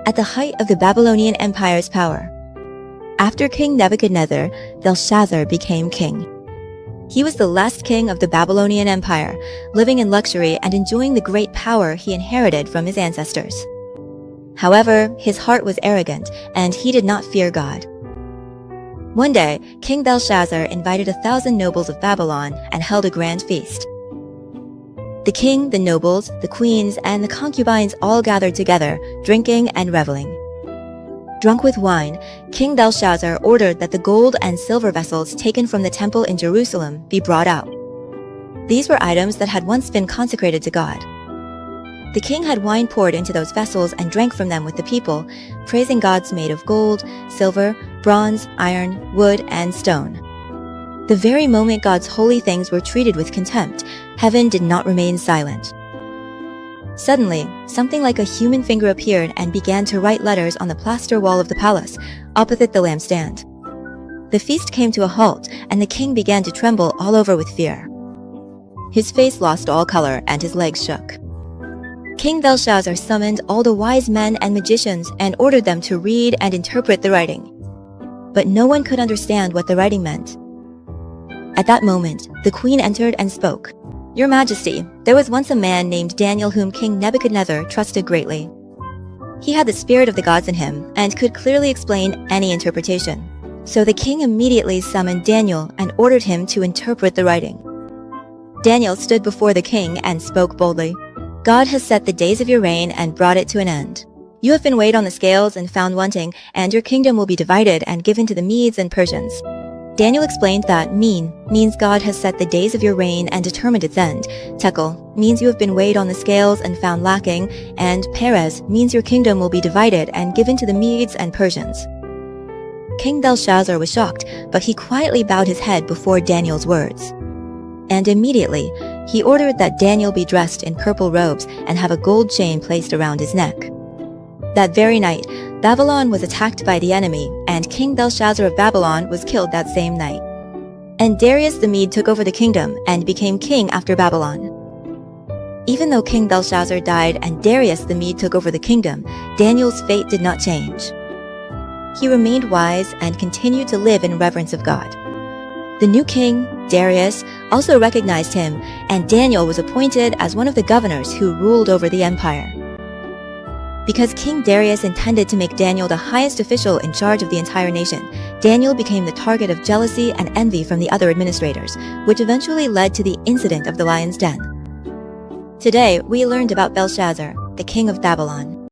at the height of the Babylonian Empire's power. After King Nebuchadnezzar, Belshazzar became king. He was the last king of the Babylonian Empire, living in luxury and enjoying the great power he inherited from his ancestors. However, his heart was arrogant, and he did not fear God. One day, King Belshazzar invited 1,000 nobles of Babylon and held a grand feast. The king, the nobles, the queens, and the concubines all gathered together, drinking and reveling. Drunk with wine, King Belshazzar ordered that the gold and silver vessels taken from the temple in Jerusalem be brought out. These were items that had once been consecrated to God. The king had wine poured into those vessels and drank from them with the people, praising gods made of gold, silver, bronze, iron, wood, and stone. The very moment God's holy things were treated with contempt, heaven did not remain silent. Suddenly, something like a human finger appeared and began to write letters on the plaster wall of the palace, opposite the lampstand. The feast came to a halt, and the king began to tremble all over with fear. His face lost all color, and his legs shook. King Belshazzar summoned all the wise men and magicians and ordered them to read and interpret the writing. But no one could understand what the writing meant. At that moment, the queen entered and spoke. "Your Majesty, there was once a man named Daniel whom King Nebuchadnezzar trusted greatly. He had the spirit of the gods in him and could clearly explain any interpretation. So the king immediately summoned Daniel and ordered him to interpret the writing. Daniel stood before the king and spoke boldly. 'God has set the days of your reign and brought it to an end. You have been weighed on the scales and found wanting, and your kingdom will be divided and given to the Medes and Persians.' Daniel explained that means God has set the days of your reign and determined its end. Tekel means you have been weighed on the scales and found lacking, and Perez means your kingdom will be divided and given to the Medes and Persians." King Belshazzar was shocked, but he quietly bowed his head before Daniel's words. And immediately, he ordered that Daniel be dressed in purple robes and have a gold chain placed around his neck. That very night, Babylon was attacked by the enemy, and King Belshazzar of Babylon was killed that same night. And Darius the Mede took over the kingdom and became king after Babylon. Even though King Belshazzar died and Darius the Mede took over the kingdom, Daniel's fate did not change. He remained wise and continued to live in reverence of God. The new king, Darius, also recognized him, and Daniel was appointed as one of the governors who ruled over the empire. Because King Darius intended to make Daniel the highest official in charge of the entire nation, Daniel became the target of jealousy and envy from the other administrators, which eventually led to the incident of the lion's den. Today, we learned about Belshazzar, the king of Babylon.